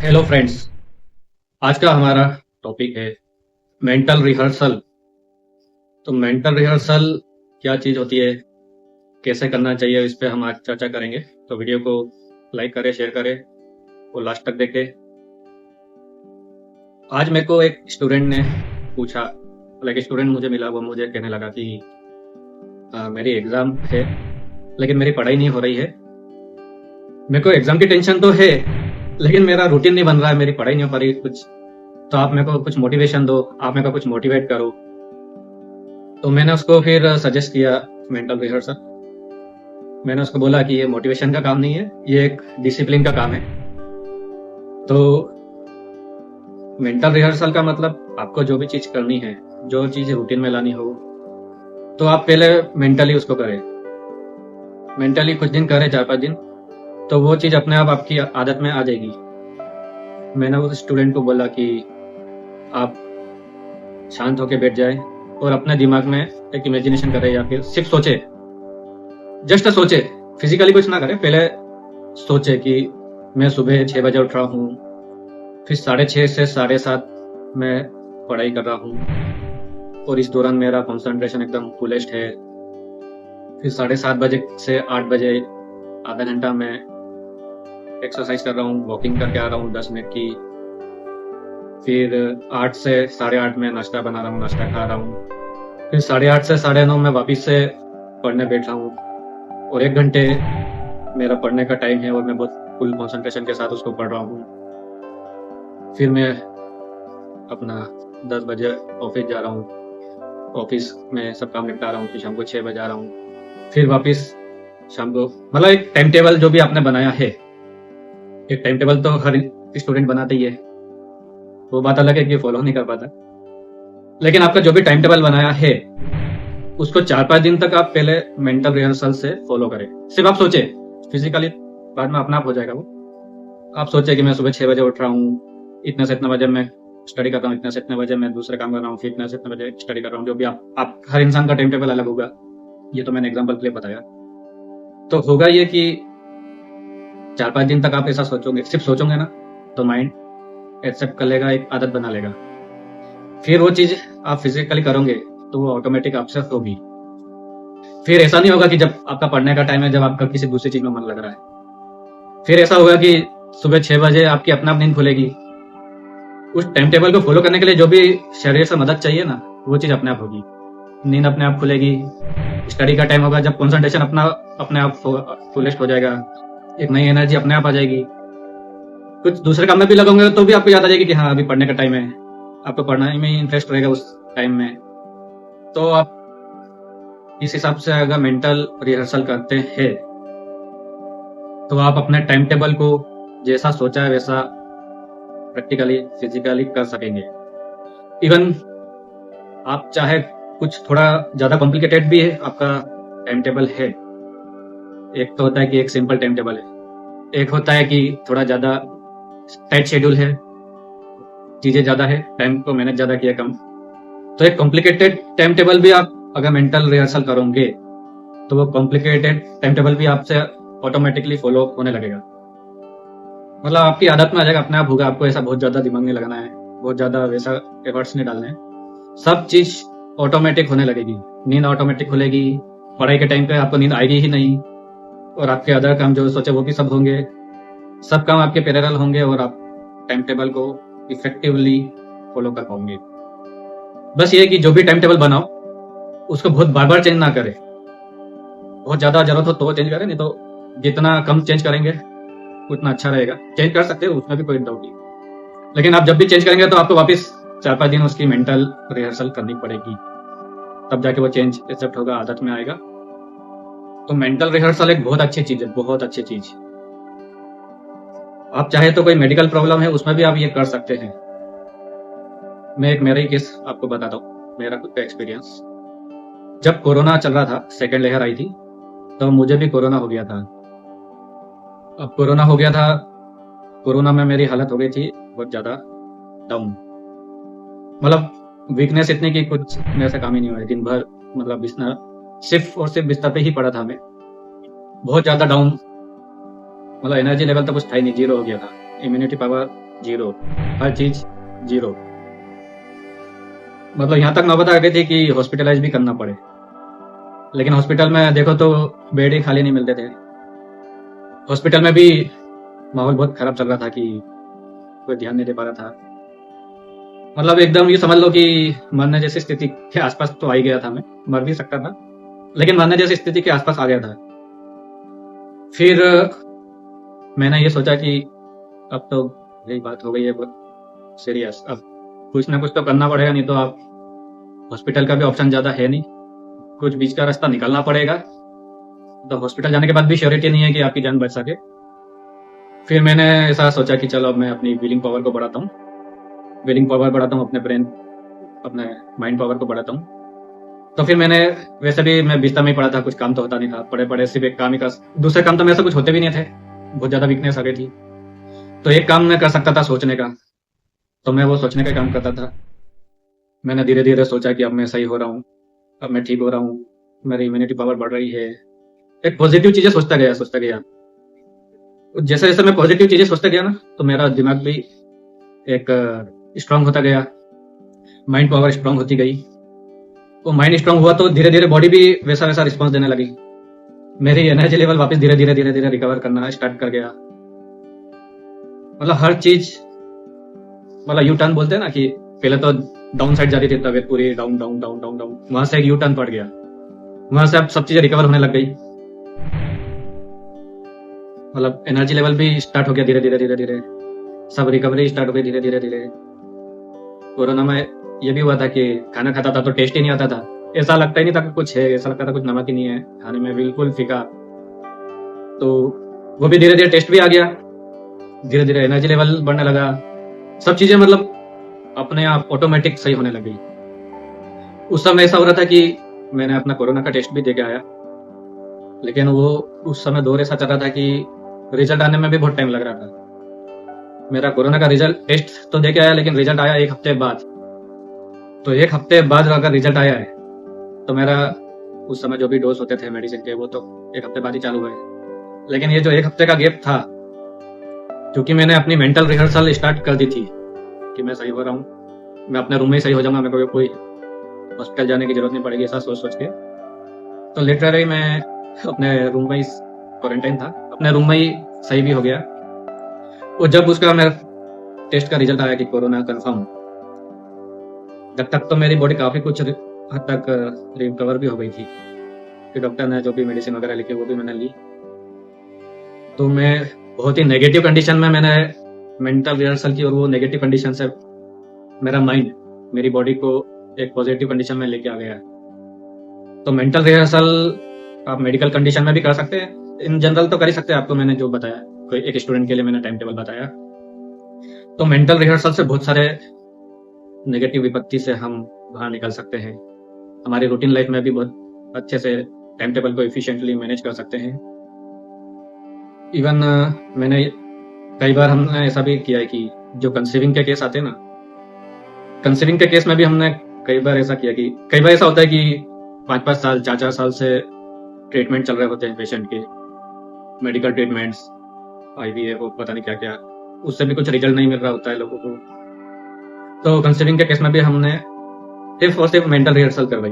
Hello friends. आज का हमारा टॉपिक है मेंटल रिहर्सल। तो मेंटल रिहर्सल क्या चीज़ होती है, कैसे करना चाहिए, इस पे हम आज चर्चा करेंगे। तो वीडियो को लाइक करें, शेयर करें और लास्ट तक देखें। आज मेरे को एक स्टूडेंट ने पूछा, लाइक स्टूडेंट मुझे मिला, वो मुझे कहने लगा कि मेरी एग्ज़ाम है लेकिन मेरी पढ़ाई नहीं हो रही है। मेरे को एग्ज़ाम की टेंशन तो है लेकिन मेरा रूटीन नहीं बन रहा है, मेरी पढ़ाई नहीं हो पा रही कुछ। तो आप मेरे को कुछ मोटिवेशन दो, आप मेरे को कुछ मोटिवेट करो। तो मैंने उसको फिर सजेस्ट किया मेंटल रिहर्सल। मैंने उसको बोला कि ये मोटिवेशन का काम नहीं है, ये एक डिसिप्लिन का काम है। तो मेंटल रिहर्सल का मतलब आपको जो भी चीज़ करनी है, जो चीज़ रूटीन में लानी हो, तो आप पहले मेंटली उसको करें। मेंटली कुछ दिन करें, 4-5 दिन, तो वो चीज़ अपने आप आपकी आदत में आ जाएगी। मैंने उस स्टूडेंट को बोला कि आप शांत होकर बैठ जाए और अपने दिमाग में एक इमेजिनेशन करें या फिर सिर्फ सोचे, जस्ट सोचे, फिजिकली कुछ ना करे। पहले सोचे कि मैं सुबह 6 बजे उठ रहा हूँ, फिर 6:30 से 7:30 मैं पढ़ाई कर रहा हूँ और इस दौरान मेरा कंसंट्रेशन एकदम फुलेस्ट है। फिर 7:30 बजे से 8 बजे आधा घंटा मैं एक्सरसाइज कर रहा हूँ, वॉकिंग करके आ रहा हूँ 10 मिनट की। फिर 8 से 8:30 में नाश्ता बना रहा हूँ, नाश्ता खा रहा हूँ। फिर 8:30 से 9:30 मैं वापस से पढ़ने बैठा हूँ और 1 घंटे मेरा पढ़ने का टाइम है और मैं बहुत फुल कंसंट्रेशन के साथ उसको पढ़ रहा हूँ। फिर मैं अपना 10 बजे ऑफिस जा रहा हूँ, ऑफिस में सब काम निपटा रहा हूँ, फिर शाम को 6 बजे आ रहा हूँ। फिर वापस शाम को, मतलब एक टाइम टेबल जो भी आपने बनाया है, एक टाइम टेबल तो हर स्टूडेंट बनाते ही है, वो बात अलग है कि फॉलो नहीं कर पाता। लेकिन आपका जो भी टाइम टेबल बनाया है उसको 4-5 दिन तक आप पहले मेंटल रिहर्सल से फॉलो करें। सिर्फ आप सोचे, फिजिकली बाद में अपना आप हो जाएगा वो। आप सोचे कि मैं सुबह 6 बजे उठ रहा हूँ, इतने से इतना बजे मैं स्टडी कर रहा हूँ, इतने से इतने बजे मैं दूसरे काम कर रहा हूँ, फिर इतने से इतने बजे स्टडी कर रहा हूँ। जो भी आप हर इंसान का टाइम टेबल अलग होगा, ये तो मैंने एग्जाम्पल के लिए बताया। तो होगा ये कि 4-5 दिन तक आप ऐसा सोचोगे, सिर्फ सोचोगे ना, तो माइंड एक्सेप्ट कर लेगा, एक आदत बना लेगा। फिर वो चीज आप फिजिकली करोगे तो वो ऑटोमेटिक आपसे होगी। फिर ऐसा नहीं होगा कि जब आपका पढ़ने का टाइम है, जब आपका किसी दूसरी चीज में मन लग रहा है, फिर ऐसा होगा कि सुबह 6 बजे आपकी अपना आप नींद खुलेगी। उस टाइम टेबल को फॉलो करने के लिए जो भी शरीर से मदद चाहिए ना, वो चीज अपने आप होगी। नींद अपने आप खुलेगी, स्टडी का टाइम होगा जब कंसंट्रेशन अपने आप फुलेस्ट हो जाएगा, एक नई एनर्जी अपने आप आ जाएगी। कुछ दूसरे काम में भी लगोगे तो भी आपको याद आ जाएगी कि हाँ अभी पढ़ने का टाइम है, आपको पढ़ने में इंटरेस्ट रहेगा उस टाइम में। तो आप इस हिसाब से अगर मेंटल रिहर्सल करते हैं तो आप अपने टाइम टेबल को जैसा सोचा है वैसा प्रैक्टिकली फिजिकली कर सकेंगे। इवन आप चाहे कुछ थोड़ा ज़्यादा कॉम्प्लिकेटेड भी है आपका टाइम टेबल है, एक तो होता है कि एक सिंपल टाइम टेबल है, एक होता है कि थोड़ा ज़्यादा टाइट शेड्यूल है, चीज़ें ज़्यादा है, टाइम को मैनेज ज़्यादा किया कम। तो एक कॉम्प्लिकेटेड टाइम टेबल भी आप अगर मेंटल रिहर्सल करोगे तो वो कॉम्प्लिकेटेड टाइम टेबल भी आपसे ऑटोमेटिकली फॉलो होने लगेगा। मतलब आपकी आदत में आ जाएगा, अपने आप होगा। आपको ऐसा बहुत ज़्यादा दिमाग नहीं लगाना है, बहुत ज़्यादा वैसा एफर्ट्स नहीं डालने हैं, सब चीज़ ऑटोमेटिक होने लगेगी। नींद ऑटोमेटिक खुलेगी, पढ़ाई के टाइम पे आपको नींद आएगी ही नहीं, और आपके अदर काम जो सोचे वो भी सब होंगे, सब काम आपके पैरेलल होंगे और आप टाइम टेबल को इफेक्टिवली फॉलो कर पाओगे। बस ये कि जो भी टाइम टेबल बनाओ उसको बहुत बार बार चेंज ना करें, बहुत ज़्यादा जरूरत हो तो चेंज करें, नहीं तो जितना कम चेंज करेंगे उतना अच्छा रहेगा। चेंज कर सकते हो, उसमें भी कोई डाउट नहीं, लेकिन आप जब भी चेंज करेंगे तो आपको वापस 4-5 दिन उसकी मेंटल रिहर्सल करनी पड़ेगी, तब जाके वो चेंज एक्सेप्ट होगा, आदत में आएगा। तो मेंटल रिहर्सल एक बहुत अच्छी चीज़ है, बहुत अच्छी चीज़। आप चाहे तो कोई मेडिकल प्रॉब्लम है उसमें भी आप ये कर सकते हैं। मैं एक मेरा ही केस आपको बताता हूँ, मेरा खुद का एक्सपीरियंस। जब कोरोना चल रहा था, सेकेंड लहर आई थी, तो मुझे भी कोरोना हो गया था। अब कोरोना हो गया था, कोरोना में मेरी हालत हो गई थी बहुत ज़्यादा डाउन, मतलब वीकनेस इतनी कि कुछ मेरे से काम ही नहीं हुआ। दिन भर मतलब बिस्तर, सिर्फ और सिर्फ बिस्तर पे ही पड़ा था मैं, बहुत ज़्यादा डाउन, मतलब एनर्जी लेवल तो कुछ था ही नहीं, जीरो हो गया था। इम्यूनिटी पावर जीरो, हर चीज जीरो। मतलब यहाँ तक नौबत आ गई थी कि हॉस्पिटलाइज भी करना पड़े, लेकिन हॉस्पिटल में देखो तो बेड ही खाली नहीं मिलते थे। हॉस्पिटल में भी माहौल बहुत खराब चल रहा था कि कोई ध्यान नहीं दे पा रहा था। मतलब एकदम ये समझ लो कि मरने जैसी स्थिति के आसपास तो आ ही गया था। मैं मर भी सकता था, लेकिन मरने जैसी स्थिति के आसपास आ गया था। फिर मैंने ये सोचा कि अब तो यही बात हो गई है बहुत सीरियस, अब कुछ ना कुछ तो करना पड़ेगा, नहीं तो आप हॉस्पिटल का भी ऑप्शन ज़्यादा है नहीं, कुछ बीच का रास्ता निकलना पड़ेगा। तो हॉस्पिटल जाने के बाद भी श्योरिटी नहीं है कि आपकी जान बच सके। फिर मैंने ऐसा सोचा कि चलो अब मैं अपनी विलिंग पावर को बढ़ाता हूँ, विलिंग पावर बढ़ाता हूँ, अपने ब्रेन, अपने माइंड पावर को बढ़ाता हूँ। तो फिर मैंने, वैसे भी मैं बिस्तर में ही पड़ा था, कुछ काम तो होता नहीं था, पड़े पड़े सिर्फ एक काम ही कर, दूसरे काम तो मेरे से कुछ होते भी नहीं थे, बहुत ज़्यादा वीकनेस आ गई थी। तो एक काम मैं कर सकता था सोचने का, तो मैं वो सोचने का काम करता था। मैंने धीरे धीरे सोचा कि अब मैं सही हो रहा हूँ, अब मैं ठीक हो रहा हूँ, मेरी इम्यूनिटी पावर बढ़ रही है। एक पॉजिटिव चीजें सोचता गया। जैसे जैसे मैं पॉजिटिव चीजें सोचता गया ना, तो मेरा दिमाग भी एक स्ट्रांग होता गया, माइंड पावर स्ट्रांग होती गई। वो माइंड स्ट्रांग हुआ तो धीरे धीरे बॉडी भी वैसा वैसा रिस्पॉन्स देने लगी। मेरी एनर्जी लेवल वापस धीरे धीरे रिकवर करना स्टार्ट कर गया। मतलब हर चीज, मतलब यू टर्न बोलते हैं ना कि पहले तो डाउन साइड जा रही थी तबीयत पूरी, down down down down down, वहां से एक यू टर्न पड़ गया, वहां से अब सब चीजें रिकवर होने लग गई। मतलब एनर्जी लेवल भी स्टार्ट हो गया धीरे धीरे, सब रिकवरी स्टार्ट हो गई धीरे धीरे। कोरोना में ये भी हुआ था कि खाना खाता था तो टेस्ट ही नहीं आता था, ऐसा लगता ही नहीं था कि कुछ है, ऐसा लगता था कुछ नमक ही नहीं है खाने में, बिल्कुल फीका। तो वो भी धीरे धीरे टेस्ट भी आ गया, धीरे धीरे एनर्जी लेवल बढ़ने लगा, सब चीजें मतलब अपने आप ऑटोमेटिक सही होने लगी। उस समय ऐसा हो रहा था कि मैंने अपना कोरोना का टेस्ट भी दे के आया, लेकिन वो उस समय दौर ऐसा चल रहा था कि रिजल्ट आने में भी बहुत टाइम लग रहा था। मेरा कोरोना का रिजल्ट टेस्ट तो दे के आया, लेकिन रिजल्ट आया 1 हफ्ते बाद। तो 1 हफ्ते बाद अगर रिजल्ट आया है तो मेरा उस समय जो भी डोज होते थे मेडिसिन के, वो तो 1 हफ्ते बाद ही चालू हुए। लेकिन ये जो 1 हफ्ते का गैप था, क्योंकि मैंने अपनी मेंटल रिहर्सल स्टार्ट कर दी थी कि मैं सही हो रहा हूँ, मैं अपने रूम में ही सही हो जाऊंगा, मेरे को कोई हॉस्पिटल जाने की जरूरत नहीं पड़ेगी, ऐसा सोच सोच के। तो लिटरली मैं अपने रूम में ही क्वारंटाइन था, अपने रूम में ही सही भी हो गया। और जब उसका मेरा टेस्ट का रिजल्ट आया कि कोरोना कंफर्म, तब तक तो मेरी बॉडी काफी कुछ हद तक रिकवर भी हो गई थी, कि डॉक्टर ने जो भी मेडिसिन वगैरह लिखी वो भी मैंने ली। तो मैं बहुत ही नेगेटिव कंडीशन में मैंने मेंटल रिहर्सल की, और वो नेगेटिव कंडीशन से मेरा माइंड मेरी बॉडी को एक पॉजिटिव कंडीशन में लेके आ गया। तो मेंटल रिहर्सल आप मेडिकल कंडीशन में भी कर सकते हैं, इन जनरल तो कर ही सकते हैं। आपको मैंने जो बताया, कोई एक स्टूडेंट के लिए मैंने टाइम टेबल बताया। तो मेंटल रिहर्सल से बहुत सारे नेगेटिव विपत्ति से हम बाहर निकल सकते हैं, हमारी रूटीन लाइफ में भी बहुत अच्छे से टाइम टेबल को एफिशिएंटली मैनेज कर सकते हैं। इवन मैंने कई बार हमने ऐसा भी किया है कि जो कंसीविंग के केस आते हैं ना, कंसीविंग के केस में भी हमने कई बार ऐसा किया कि कई बार ऐसा होता है कि 5-5 साल 4-4 साल से ट्रीटमेंट चल रहे होते हैं पेशेंट के, मेडिकल ट्रीटमेंट्स, IVF वो पता नहीं क्या क्या, उससे भी कुछ रिजल्ट नहीं मिल रहा होता है लोगों को। तो कंसीविंग के केस में भी हमने सिर्फ और सिर्फ मेंटल रिहर्सल करवाई।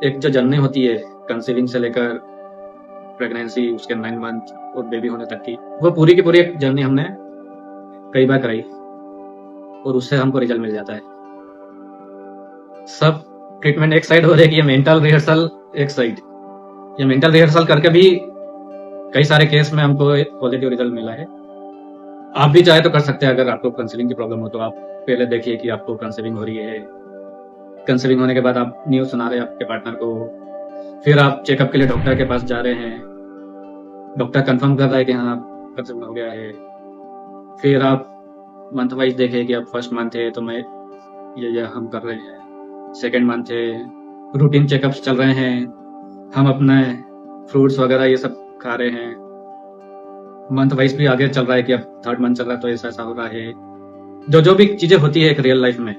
एक जो जर्नी होती है कंसीविंग से लेकर प्रेगनेंसी, उसके 9 मंथ और बेबी होने तक की, वो पूरी की पूरी एक जर्नी हमने कई बार कराई, और उससे हमको रिजल्ट मिल जाता है। सब ट्रीटमेंट एक साइड हो रही है, ये मेंटल रिहर्सल एक साइड। ये मेंटल रिहर्सल करके भी कई सारे केस में हमको पॉजिटिव रिजल्ट मिला है। आप भी चाहे तो कर सकते हैं। अगर आपको कंसीविंग की प्रॉब्लम हो तो आप पहले देखिए कि आपको कंसीविंग हो रही है। कंसीविंग होने के बाद आप न्यूज़ सुना रहे हैं आपके पार्टनर को, फिर आप चेकअप के लिए डॉक्टर के पास जा रहे हैं, डॉक्टर कंफर्म कर रहा है कि हाँ कंसीविंग हो गया है। फिर आप मंथ वाइज देखें कि अब फर्स्ट मंथ है तो मैं ये हम कर रहे हैं, सेकेंड मंथ है, रूटीन चेकअप्स चल रहे हैं, हम अपने फ्रूट्स वगैरह ये सब खा रहे हैं। मंथ वाइज भी आगे चल रहा है कि अब थर्ड मंथ चल रहा है तो ऐसा ऐसा हो रहा है। जो भी चीजें होती है एक रियल लाइफ में,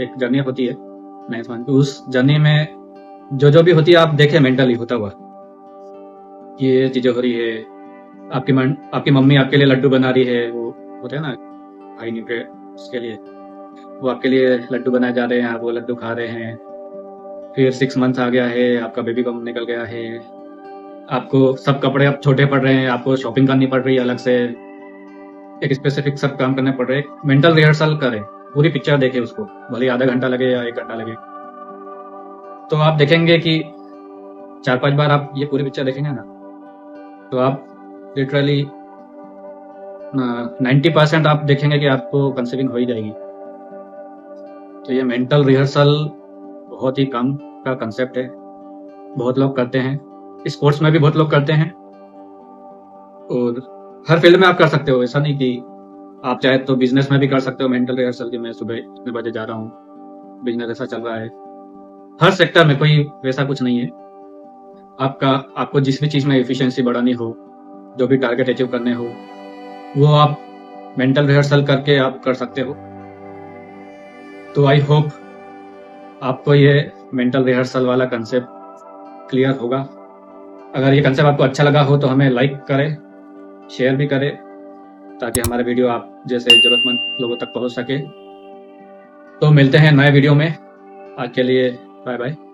एक जर्नी होती है 9 मंथ, उस जर्नी में जो भी होती है आप देखें मेंटली होता हुआ, ये चीजें हो रही है। आपकी मम्मी आपके लिए लड्डू बना रही है, वो होते हैं ना हाई न्यूट्रिएंट्स के लिए, वो आपके लिए लड्डू बनाए जा रहे हैं, आप वो लड्डू खा रहे हैं। फिर 6 मंथ आ गया है, आपका बेबी बम निकल गया है, आपको सब कपड़े अब छोटे पड़ रहे हैं, आपको शॉपिंग करनी पड़ रही है अलग से, एक स्पेसिफिक सब काम करने पड़ रहे हैं। मेंटल रिहर्सल करें, पूरी पिक्चर देखें उसको, भले आधा घंटा लगे या 1 घंटा लगे। तो आप देखेंगे कि 4-5 बार आप ये पूरी पिक्चर देखेंगे ना, तो आप लिटरली 90% आप देखेंगे कि आपको कंसीविंग हो ही जाएगी। तो ये मेंटल रिहर्सल बहुत ही कम का कंसेप्ट है, बहुत लोग करते हैं, स्पोर्ट्स में भी बहुत लोग करते हैं, और हर फील्ड में आप कर सकते हो। ऐसा नहीं कि आप चाहे तो बिजनेस में भी कर सकते हो मेंटल रिहर्सल कि मैं सुबह इतने बजे जा रहा हूँ, बिजनेस ऐसा चल रहा है। हर सेक्टर में कोई वैसा कुछ नहीं है। आपको जिस भी चीज़ में एफिशिएंसी बढ़ानी हो, जो भी टारगेट अचीव करने हो, वो आप मेंटल रिहर्सल करके आप कर सकते हो। तो आई होप आपको ये मेंटल रिहर्सल वाला कंसेप्ट क्लियर होगा। अगर ये कंसेप्ट आपको अच्छा लगा हो तो हमें लाइक करें, शेयर भी करें, ताकि हमारे वीडियो आप जैसे ज़रूरतमंद लोगों तक पहुंच सके। तो मिलते हैं नए वीडियो में, आज के लिए बाय बाय।